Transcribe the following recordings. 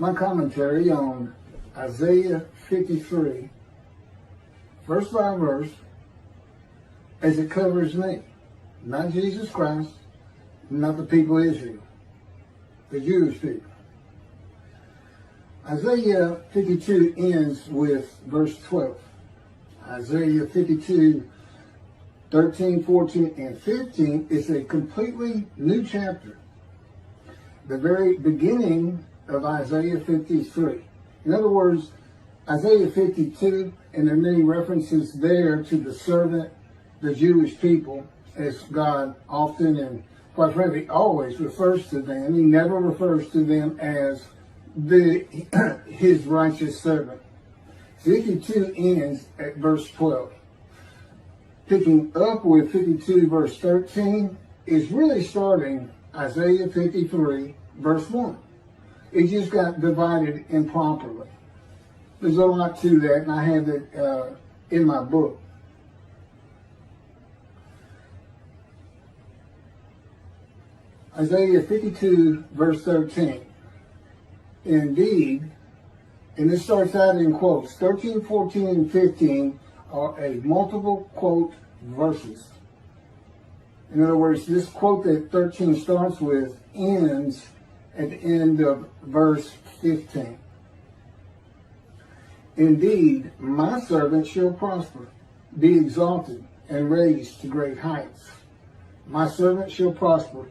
my commentary on Isaiah 53, verse by verse, as it covers me. Not Jesus Christ, not the people of Israel, the Jewish people. Isaiah 52 ends with verse 12. Isaiah 52, 13, 14, and 15 is a completely new chapter. The very beginning of Isaiah 53. In other words, Isaiah 52, and there are many references there to the servant, the Jewish people, as God often and quite frankly always refers to them. He never refers to them as his righteous servant. Ezekiel 2 ends at verse 12. Picking up with 52 verse 13 is really starting Isaiah 53 verse 1. It just got divided improperly. There's a lot to that, and I have it in my book. Isaiah 52 verse 13. Indeed, and this starts out in quotes. 13, 14, and 15 are a multiple quote verses. In other words, this quote that 13 starts with ends at the end of verse 15. Indeed, my servant shall prosper, be exalted, and raised to great heights. My servant shall prosper,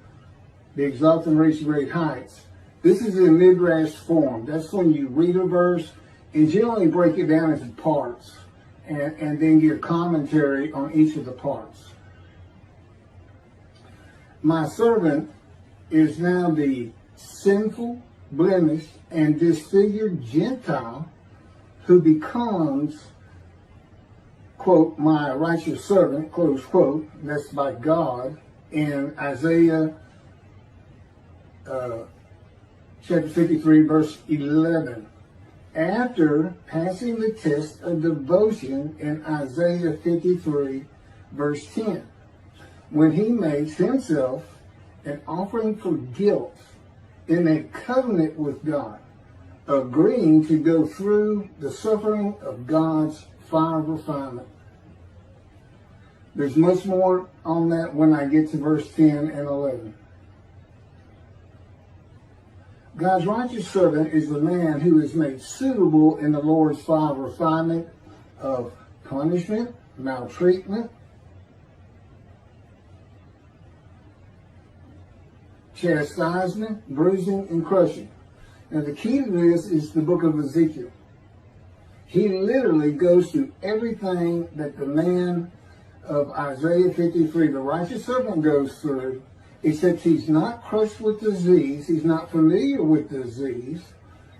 be exalted, and raised to great heights. This is in midrash form. That's when you read a verse and generally break it down into parts and then give commentary on each of the parts. My servant is now the sinful, blemished, and disfigured Gentile who becomes, quote, my righteous servant, close quote. That's by God in Isaiah chapter 53, verse 11. After passing the test of devotion in Isaiah 53, verse 10, when he makes himself an offering for guilt in a covenant with God, agreeing to go through the suffering of God's fire of refinement. There's much more on that when I get to verse 10 and 11. God's righteous servant is the man who is made suitable in the Lord's fire of refinement of punishment, maltreatment, chastisement, bruising, and crushing. Now the key to this is the book of Ezekiel. He literally goes through everything that the man of Isaiah 53, the righteous servant, goes through, except he's not crushed with disease, he's not familiar with disease,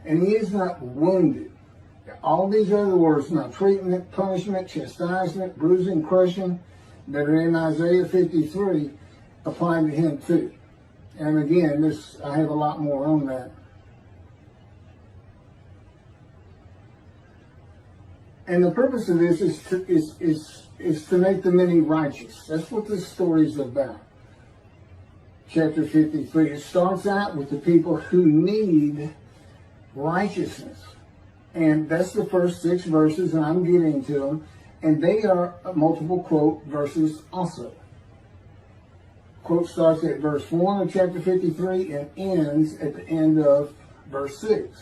and he is not wounded. All these other words, maltreatment, punishment, chastisement, bruising, crushing, that are in Isaiah 53, apply to him too. And again, I have a lot more on that. And the purpose of this is to make the many righteous. That's what this story is about. Chapter 53. It starts out with the people who need righteousness. And that's the first 6 verses, and I'm getting to them. And they are multiple quote verses also. Quote starts at verse 1 of chapter 53 and ends at the end of verse 6.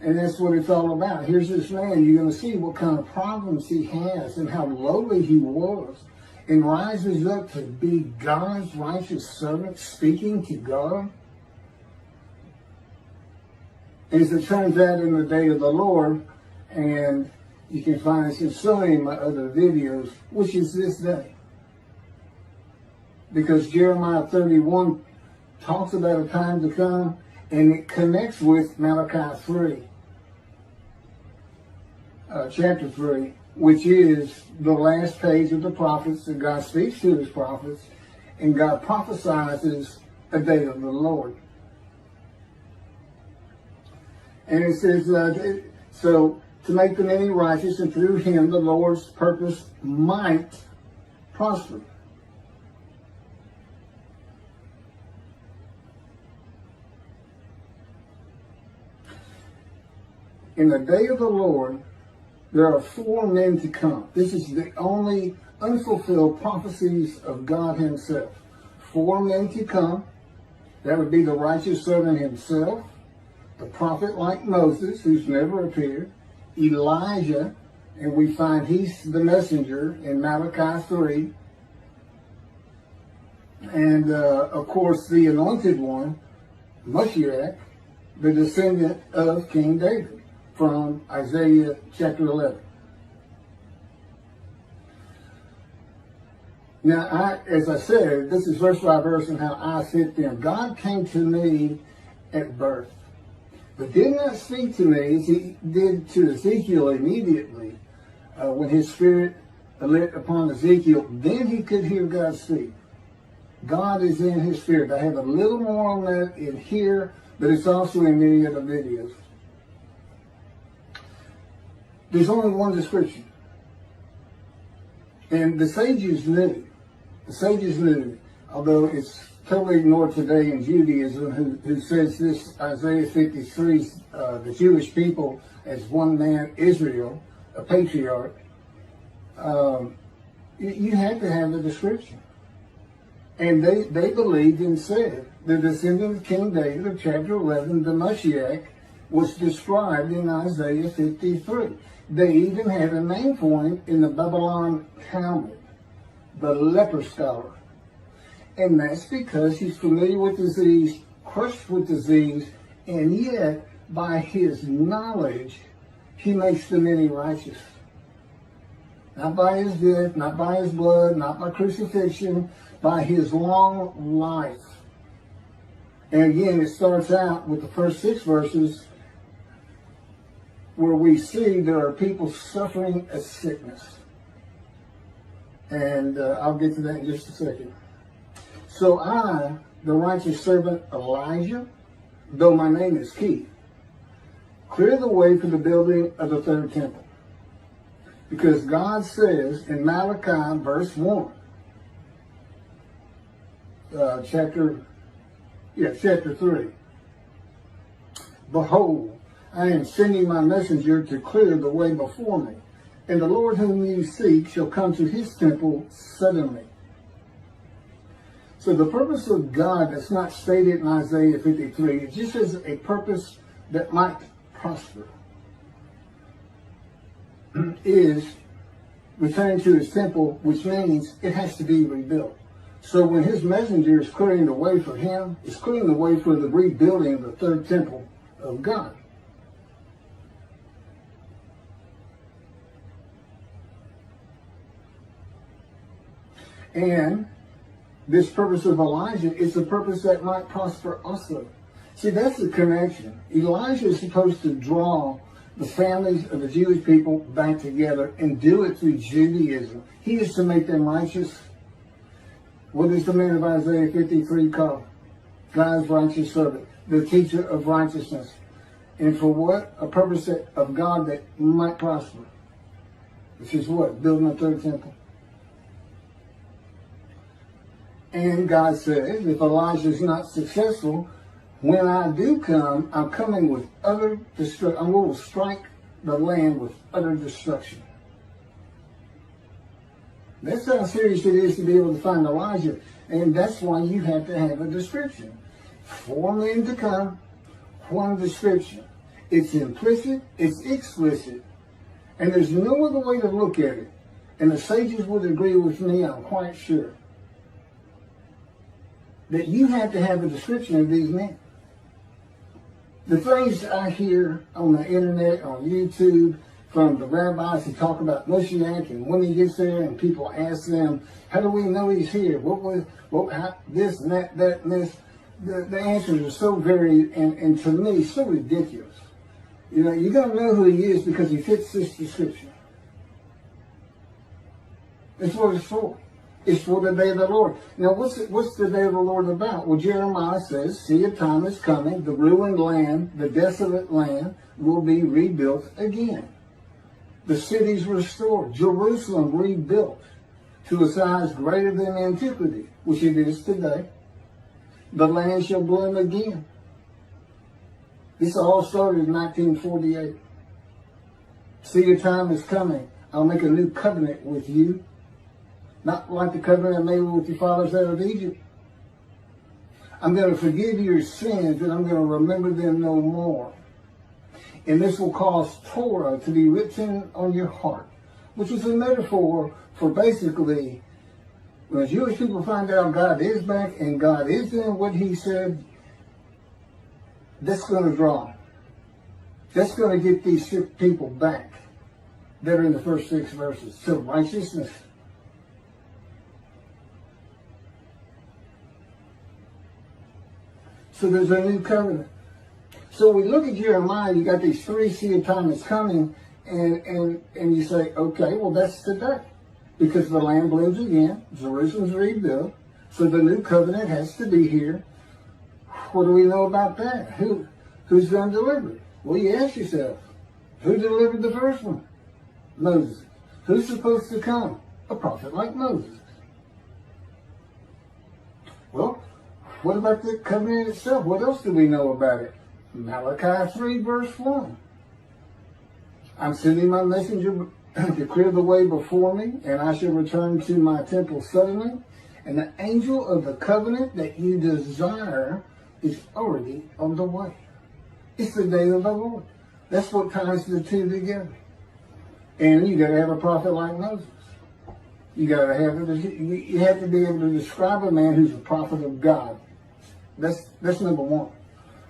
And that's what it's all about. Here's this man. You're going to see what kind of problems he has and how lowly he was, and rises up to be God's righteous servant, speaking to God. As it turns out, in the day of the Lord, and you can find this in so many of my other videos, which is this day. Because Jeremiah 31 talks about a time to come, and it connects with Malachi 3, chapter 3, which is the last page of the prophets that God speaks to his prophets, and God prophesies a day of the Lord. And it says, so to make the many righteous, and through him the Lord's purpose might prosper. in the day of the Lord, there are 4 men to come. This is the only unfulfilled prophecies of God himself. 4 men to come. That would be the righteous servant himself, the prophet like Moses, who's never appeared, Elijah, and we find he's the messenger in Malachi 3, and of course the anointed one, Moshiach, the descendant of King David, from Isaiah chapter 11. Now, as I said, this is verse by verse and how I fit them. God came to me at birth, but did not speak to me as he did to Ezekiel immediately when his spirit lit upon Ezekiel. Then he could hear God speak. God is in his spirit. I have a little more on that in here, but it's also in many other videos. There's only one description. And the sages knew. The sages knew, although it's totally ignored today in Judaism, who says this Isaiah 53, the Jewish people as one man, Israel, a patriarch. You had to have the description. And they believed and said the descendant of King David of chapter 11, the Moshiach, was described in Isaiah 53. They even had a name for him in the Babylon Talmud, the leper scholar. And that's because he's familiar with disease, crushed with disease, and yet by his knowledge, he makes the many righteous. Not by his death, not by his blood, not by crucifixion, by his long life. And again, it starts out with the first 6 verses where we see there are people suffering a sickness. And I'll get to that in just a second. So I, the righteous servant Elijah, though my name is Keith, clear the way for the building of the 3rd temple. Because God says in Malachi verse 1, chapter 3, behold, I am sending my messenger to clear the way before me, and the Lord whom you seek shall come to his temple suddenly. So the purpose of God that's not stated in Isaiah 53, it just is a purpose that might prosper, is returning to his temple, which means it has to be rebuilt. So when his messenger is clearing the way for him, it's clearing the way for the rebuilding of the 3rd temple of God. And this purpose of Elijah is a purpose that might prosper also. See, that's the connection. Elijah is supposed to draw the families of the Jewish people back together and do it through Judaism. He is to make them righteous. What is the man of Isaiah 53 called? God's righteous servant, the teacher of righteousness. And for what? A purpose of God that might prosper. Which is what? Building a 3rd temple. And God says, if Elijah is not successful, when I do come, I'm coming with utter destruction. I'm going to strike the land with utter destruction. That's how serious it is to be able to find Elijah. And that's why you have to have a description. 4 men to come, 1 description. It's implicit, it's explicit, and there's no other way to look at it. And the sages would agree with me, I'm quite sure, that you have to have a description of these men. The things I hear on the internet, on YouTube, from the rabbis who talk about Moshiach, and when he gets there and people ask them, how do we know he's here? This and that and this? The answers are so varied and to me so ridiculous. You know, you're going to know who he is because he fits this description. That's what it's for. It's for the day of the Lord. Now, what's the day of the Lord about? Well, Jeremiah says, see, a time is coming, the ruined land, the desolate land will be rebuilt again. The cities restored, Jerusalem rebuilt to a size greater than antiquity, which it is today. The land shall bloom again. This all started in 1948. See, your time is coming. I'll make a new covenant with you. Not like the covenant I made with your fathers out of Egypt. I'm going to forgive your sins, and I'm going to remember them no more. And this will cause Torah to be written on your heart, which is a metaphor for basically, when Jewish people find out God is back and God is doing what he said, that's going to draw. That's going to get these people back that are in the first 6 verses to righteousness. So there's a new covenant. So we look at Jeremiah, you got these 3 seed time is coming, and you say, okay, well that's today. Because the land blooms again, Jerusalem's rebuilt, so the new covenant has to be here. What do we know about that? Who's going to deliver it? Well, you ask yourself, who delivered the first one? Moses. Who's supposed to come? A prophet like Moses. Well, what about the covenant itself? What else do we know about it? Malachi 3 verse 1. I'm sending my messenger to clear the way before me, and I shall return to my temple suddenly. And the angel of the covenant that you desire is already on the way. It's the day of the Lord. That's what ties the two together. And you got to have a prophet like Moses. You got to have you have to be able to describe a man who's a prophet of God. That's number one.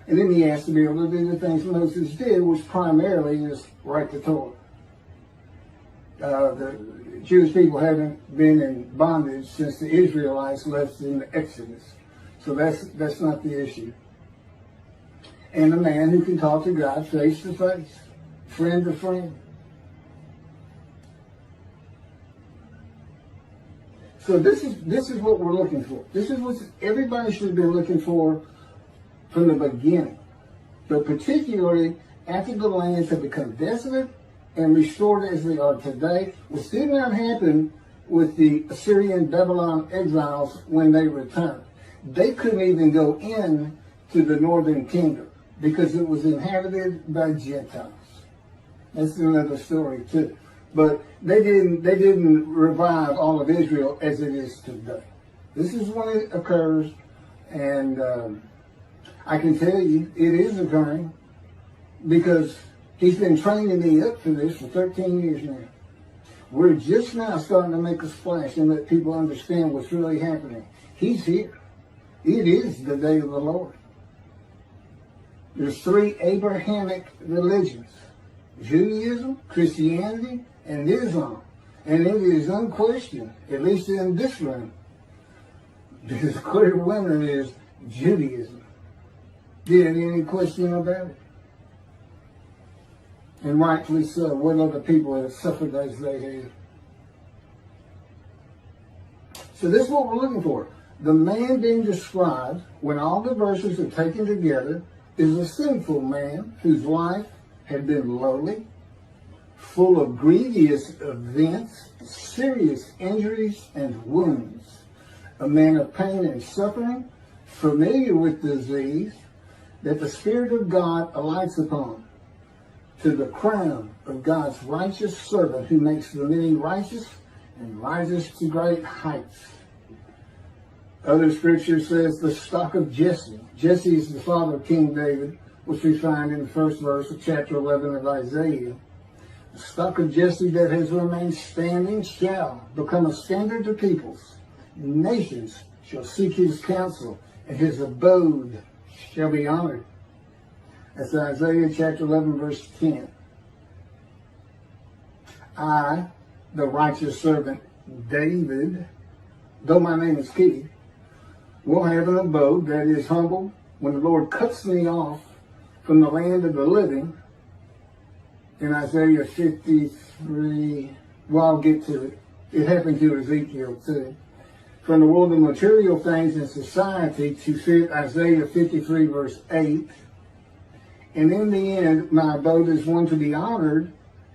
And then he has to be able to do the things Moses did, which primarily is write the Torah. The Jewish people haven't been in bondage since the Israelites left in the Exodus. So that's not the issue. And a man who can talk to God face to face, friend to friend. So this is what we're looking for. This is what everybody should have been looking for from the beginning. But particularly after the lands have become desolate and restored as they are today, which did not happen with the Assyrian Babylon exiles when they returned. They couldn't even go in to the northern kingdom because it was inhabited by Gentiles. That's another story too. But they didn't revive all of Israel as it is today. This is when it occurs, and I can tell you it is occurring because he's been training me up for this for 13 years now. We're just now starting to make a splash and let people understand what's really happening. He's here. It is the day of the Lord. There's 3 Abrahamic religions: Judaism, Christianity, and Islam. And it is unquestioned, at least in this room, the clear winner is Judaism. There ain't any question about it. And rightfully so. What other people have suffered as they have. So this is what we're looking for. The man being described, when all the verses are taken together, is a sinful man whose life had been lowly, full of grievous events, serious injuries and wounds, a man of pain and suffering, familiar with disease, that the Spirit of God alights upon, to the crown of God's righteous servant, who makes the many righteous and rises to great heights. Other scripture says the stock of Jesse. Jesse is the father of King David, which we find in the first verse of chapter 11 of Isaiah. The stock of Jesse that has remained standing shall become a standard to peoples. Nations shall seek his counsel, and his abode shall be honored. That's Isaiah chapter 11, verse 10. I, the righteous servant David, though my name is Keith, will have an abode that is humble when the Lord cuts me off from the land of the living. In Isaiah 53, well, I'll get to it. It happened to Ezekiel too. From the world of material things and society to fit Isaiah 53 verse 8. And in the end, my abode is one to be honored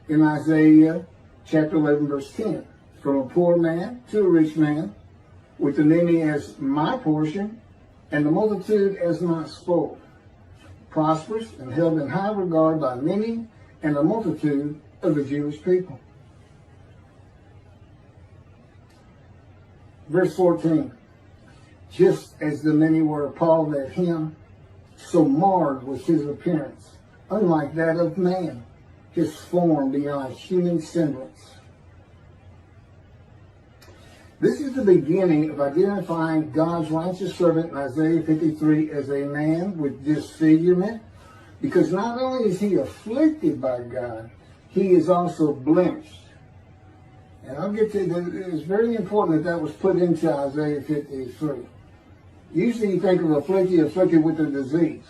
in Isaiah chapter 11 verse 10. From a poor man to a rich man, with the many as my portion, and the multitude as my spoil. Prosperous and held in high regard by many, and the multitude of the Jewish people. Verse 14, just as the many were appalled at him, so marred was his appearance, unlike that of man, his form beyond human semblance. This is the beginning of identifying God's righteous servant in Isaiah 53 as a man with disfigurement, because not only is he afflicted by God, he is also blemished. And I'll get to that. It's very important that was put into Isaiah 53. Usually you think of afflicted with a disease,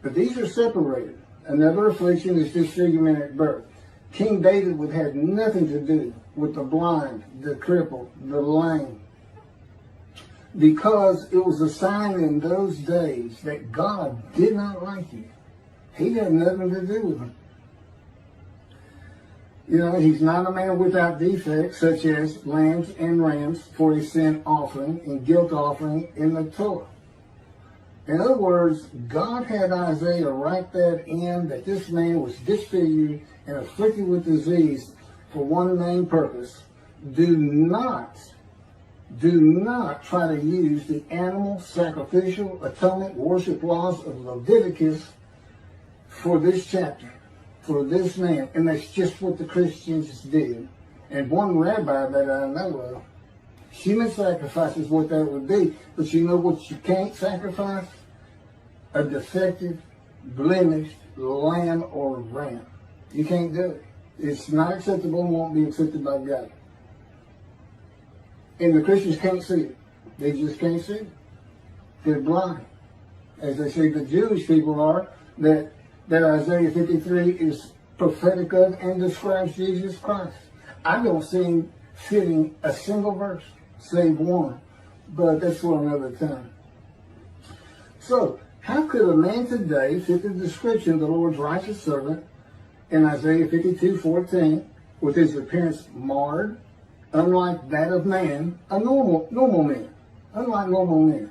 but these are separated. Another affliction is disfigurement at birth. King David would have nothing to do with the blind, the crippled, the lame, because it was a sign in those days that God did not like you. He had nothing to do with him. You know, he's not a man without defects, such as lambs and rams for a sin offering and guilt offering in the Torah. In other words, God had Isaiah write that in, that this man was disfigured and afflicted with disease for one main purpose. Do not try to use the animal sacrificial atonement worship laws of Leviticus for this chapter, for this man. And that's just what the Christians did. And one rabbi that I know of, human sacrifice is what that would be. But you know what you can't sacrifice? A defective, blemished lamb or ram. You can't do it. It's not acceptable and won't be accepted by God. And the Christians can't see it. They just can't see it. They're blind. As they say the Jewish people are, that Isaiah 53 is prophetic of and describes Jesus Christ. I don't see him fitting a single verse, save one. But that's for another time. So, how could a man today fit the description of the Lord's righteous servant in Isaiah 52:14, with his appearance marred, unlike that of man, a normal man, unlike normal men?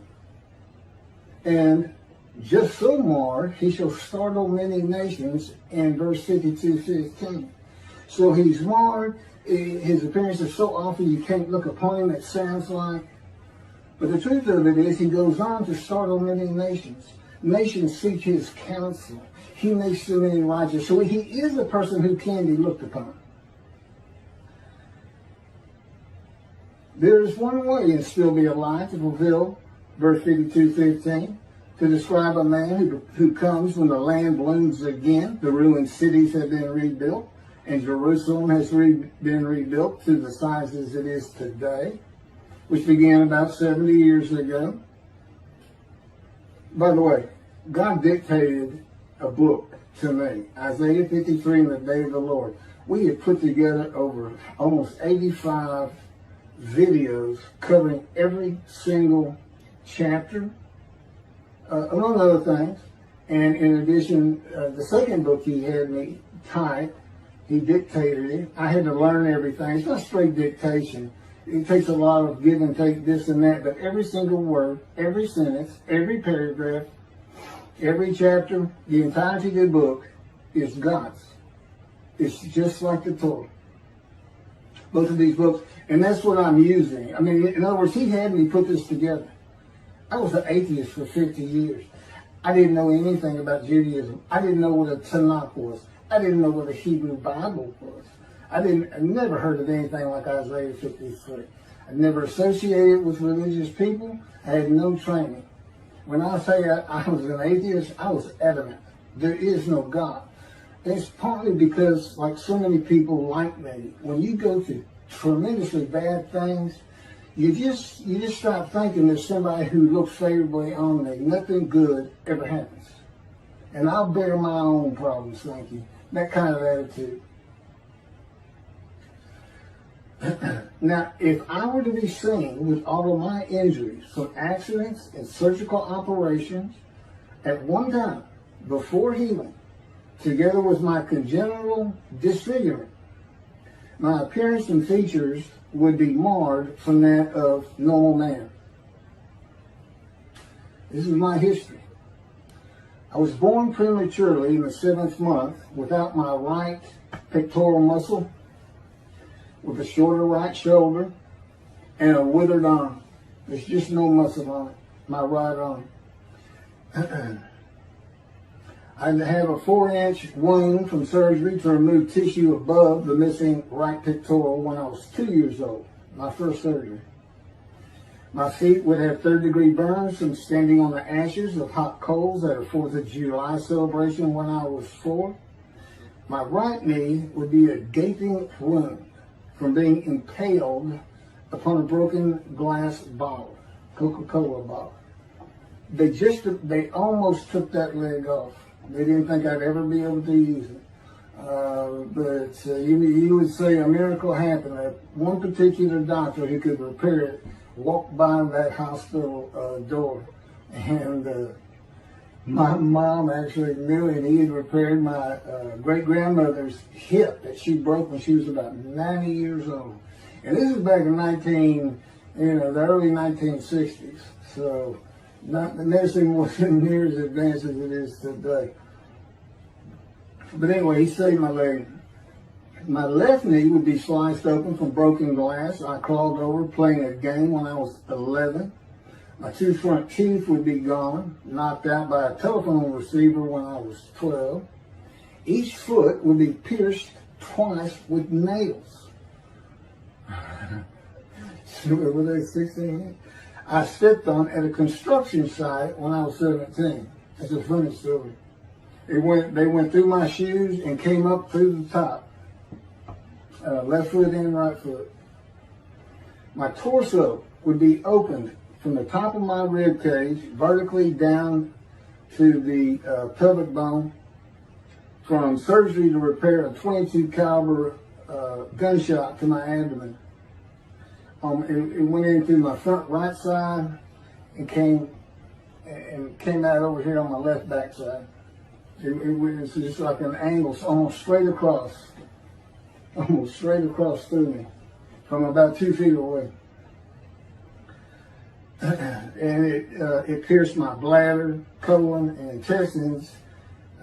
And just so marred, he shall startle many nations in verse 52:15. So he's marred, his appearance is so awful you can't look upon him, it sounds like. But the truth of it is, he goes on to startle many nations. Nations seek his counsel. He makes them many righteous. So he is a person who can be looked upon. There is one way and still be alive to fulfill verse 52:15, to describe a man who comes when the land blooms again, the ruined cities have been rebuilt, and Jerusalem has been rebuilt to the size as it is today, which began about 70 years ago. By the way, God dictated a book to me, Isaiah 53 and the Day of the Lord. We had put together over almost 85 videos covering every single chapter, among other things. And in addition, the second book he had me type, he dictated it. I had to learn everything. It's not straight dictation. It takes a lot of give and take, this and that, but every single word, every sentence, every paragraph, every chapter, the entirety of the book is God's. It's just like the Torah. Both of these books, and that's what I'm using. I mean, in other words, he had me put this together. I was an atheist for 50 years. I didn't know anything about Judaism. I didn't know what a Tanakh was. I didn't know what a Hebrew Bible was. I never heard of anything like Isaiah 53. I never associated with religious people. I had no training. When I say I was an atheist, I was adamant. There is no God. It's partly because, like so many people like me, when you go through tremendously bad things, you just stop thinking there's somebody who looks favorably on me. Nothing good ever happens. And I'll bear my own problems, thank you. That kind of attitude. Now, if I were to be seen with all of my injuries from accidents and surgical operations at one time before healing, together with my congenital disfigurement, my appearance and features would be marred from that of normal man. This is my history. I was born prematurely in the 7th month without my right pectoral muscle, with a shorter right shoulder, and a withered arm. There's just no muscle on it, my right arm. I have a 4-inch wound from surgery to remove tissue above the missing right pectoral when I was 2 years old, my first surgery. My feet would have 3rd-degree burns from standing on the ashes of hot coals at a 4th of July celebration when I was 4. My right knee would be a gaping wound from being impaled upon a broken glass bottle, Coca-Cola bottle. They almost took that leg off. They didn't think I'd ever be able to use it. But you would say a miracle happened. One particular doctor who could repair it walked by that hospital door, and my mom actually knew it. He had repaired my great-grandmother's hip that she broke when she was about 90 years old. And this is back in the early 1960s. So the medicine wasn't near as advanced as it is today. But anyway, he saved my leg. My left knee would be sliced open from broken glass. I crawled over playing a game when I was 11. My 2 front teeth would be gone, knocked out by a telephone receiver when I was 12. Each foot would be pierced twice with nails. Were they 16? I stepped on at a construction site when I was 17. That's a funny story. They went through my shoes and came up through the top. Left foot and right foot. My torso would be opened from the top of my rib cage vertically down to the pelvic bone from surgery to repair a .22 caliber gunshot to my abdomen. It went in through my front right side and came out over here on my left back side. It was just like an angle, almost straight across through me from about 2 feet away. And it pierced my bladder, colon, and intestines,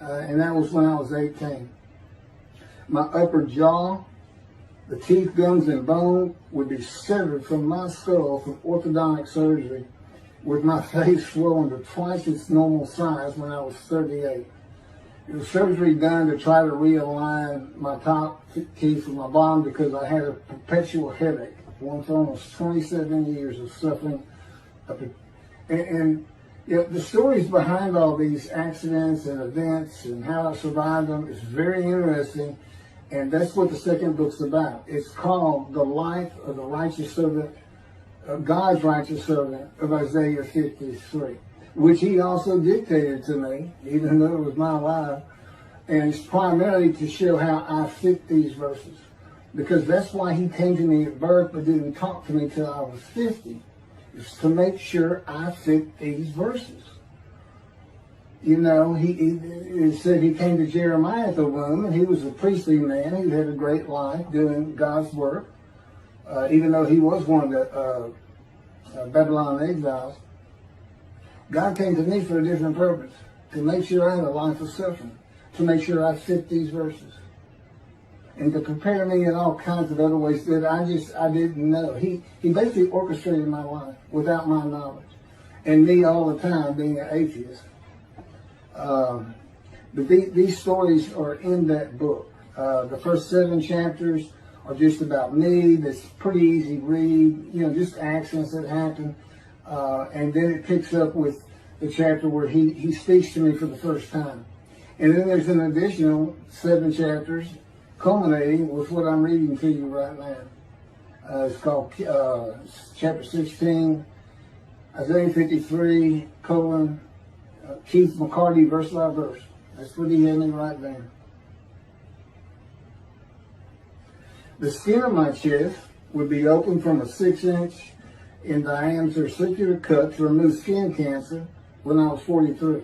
and that was when I was 18. My upper jaw, the teeth, gums, and bone would be severed from my skull from orthodontic surgery, with my face swollen to twice its normal size when I was 38. It was surgery done to try to realign my top teeth with my bottom because I had a perpetual headache, one for almost 27 years of suffering. And the stories behind all these accidents and events and how I survived them is very interesting, and that's what the second book's about. It's called The Life of the Righteous Servant, God's Righteous Servant of Isaiah 53. Which he also dictated to me, even though it was my life. And it's primarily to show how I fit these verses. Because that's why he came to me at birth but didn't talk to me till I was 50. It's to make sure I fit these verses. He said he came to Jeremiah at the womb, and he was a priestly man. He had a great life doing God's work, even though he was one of the Babylon exiles. God came to me for a different purpose, to make sure I had a life of suffering, to make sure I fit these verses, and to prepare me in all kinds of other ways that I didn't know. He basically orchestrated my life without my knowledge, and me all the time being an atheist. But these stories are in that book. The first 7 chapters are just about me. That's pretty easy to read, just accidents that happen. And then it picks up with the chapter where he speaks to me for the first time. And then there's an additional 7 chapters culminating with what I'm reading to you right now. It's called chapter 16, Isaiah 53, Keith McCarty, verse by verse. That's what he had me write down. The skin of my chest would be open from a 6-inch in diameter circular cut to remove skin cancer when I was 43.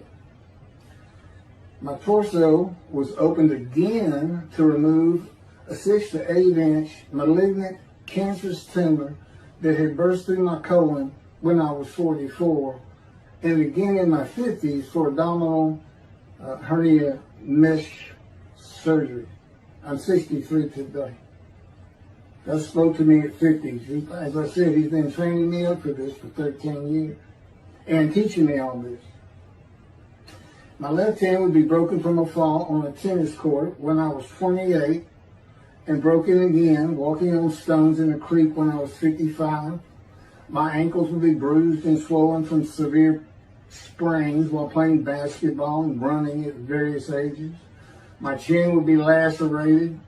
My torso was opened again to remove a 6 to 8 inch malignant cancerous tumor that had burst through my colon when I was 44, and again in my 50s for abdominal hernia mesh surgery. I'm 63 today. God spoke to me at 50. As I said, he's been training me up for this for 13 years and teaching me all this. My left hand would be broken from a fall on a tennis court when I was 28 and broken again walking on stones in a creek when I was 55. My ankles would be bruised and swollen from severe sprains while playing basketball and running at various ages. My chin would be lacerated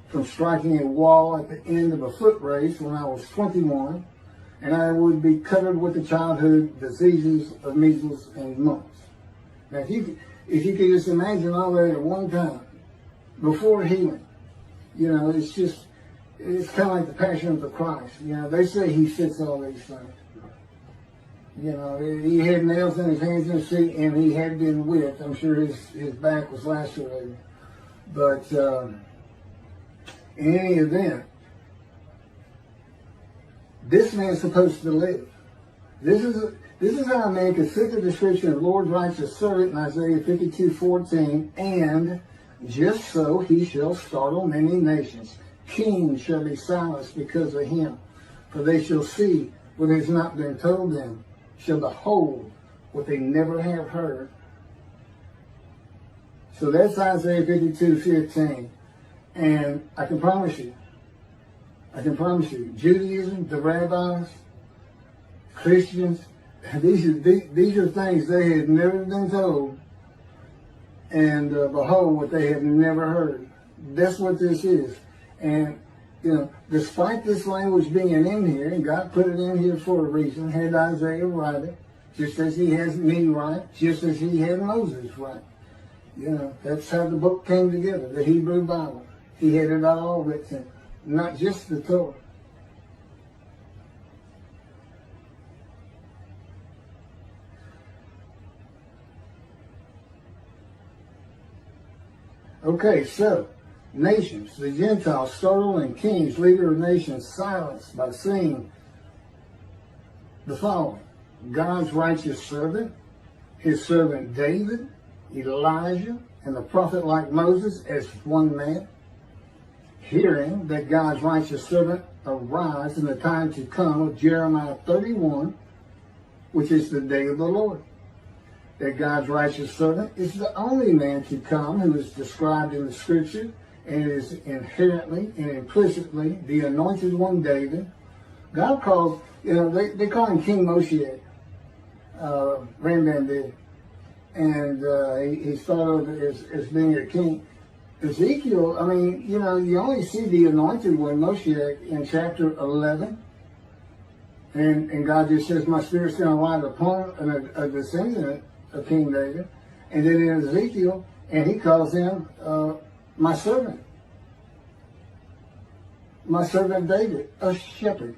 from striking a wall at the end of a foot race when I was 21, and I would be covered with the childhood diseases of measles and mumps. Now, if you could just imagine all that at one time, before healing, it's kind of like the Passion of the Christ. They say he fits all these things. He had nails in his hands and his feet, and he had been whipped. I'm sure his back was lacerated. But in any event, this man's supposed to live. This is how a man could fit the description of Lord's righteous servant in Isaiah 52:14, and just so he shall startle many nations. Kings shall be silenced because of him, for they shall see what has not been told them, shall behold what they never have heard. So that's Isaiah 52:15. And I can promise you, Judaism, the rabbis, Christians, these are things they had never been told, and behold what they have never heard. That's what this is. And, despite this language being in here, and God put it in here for a reason, had Isaiah write it, just as he has me write, just as he had Moses write. That's how the book came together, the Hebrew Bible. He had it all written, not just the Torah. Okay, so, nations, the Gentiles, startled, and kings, leader of nations, silenced by saying the following: God's righteous servant, his servant David, Elijah, and the prophet like Moses as one man, hearing that God's righteous servant arise in the time to come of Jeremiah 31, which is the day of the Lord. That God's righteous servant is the only man to come who is described in the scripture and is inherently and implicitly the anointed one, David. God calls, they call him King Moshiach, Rambam did. And he's thought of as being a king. Ezekiel, you only see the anointed one, Moshiach, in chapter 11. And God just says, my spirit's going to light upon a descendant of King David. And then in Ezekiel, and he calls him my servant David, a shepherd.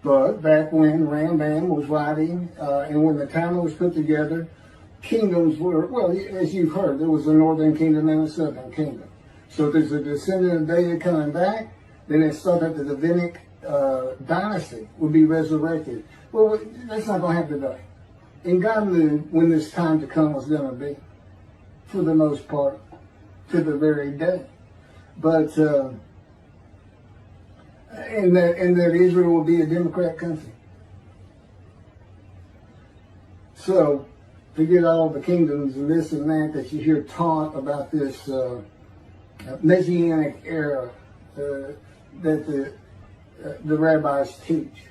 But back when Rambam was writing, and when the Talmud was put together, kingdoms were, well, as you've heard, there was a northern kingdom and a southern kingdom. So if there's a descendant of David coming back, then it's thought that the Davidic dynasty would be resurrected. Well, that's not going to happen today. And God knew when this time to come was going to be, for the most part, to the very day. But, and that Israel will be a democrat country. So, forget all the kingdoms and this and that you hear taught about this Messianic era that the rabbis teach.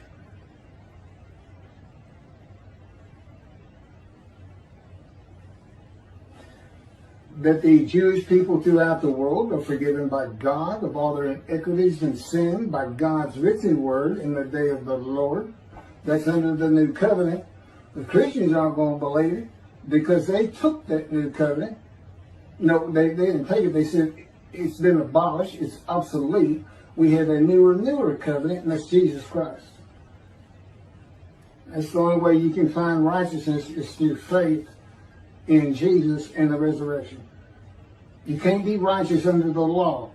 That the Jewish people throughout the world are forgiven by God of all their iniquities and sin by God's written word in the day of the Lord. That's under the new covenant. The Christians aren't going to believe it because they took that new covenant. No, they didn't take it. They said it's been abolished. It's obsolete. We have a newer covenant, and that's Jesus Christ. That's the only way you can find righteousness is through faith in Jesus and the resurrection. You can't be righteous under the law.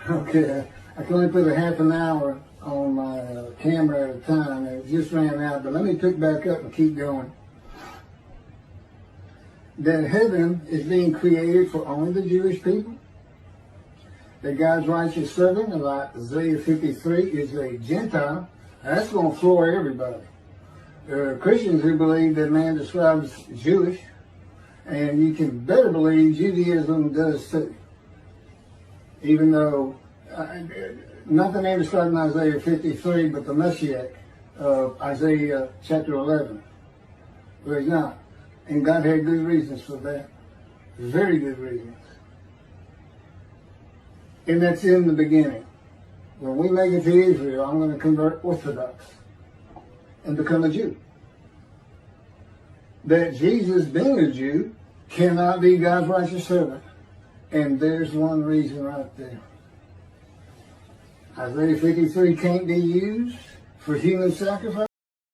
Okay, I can only put a half an hour on my camera at a time, and it just ran out. But let me pick back up and keep going. That heaven is being created for only the Jewish people. That God's righteous servant, like Isaiah 53, is a Gentile. That's going to floor everybody. There are Christians who believe that man describes Jewish, and you can better believe Judaism does too. Even though, not the name described in Isaiah 53, but the Moshiach of Isaiah chapter 11. Well, he's not. And God had good reasons for that. Very good reasons. And that's in the beginning. When we make it to Israel, I'm going to convert Orthodox and become a Jew. That Jesus, being a Jew, cannot be God's righteous servant. And there's one reason right there. Isaiah 53 can't be used for human sacrifice.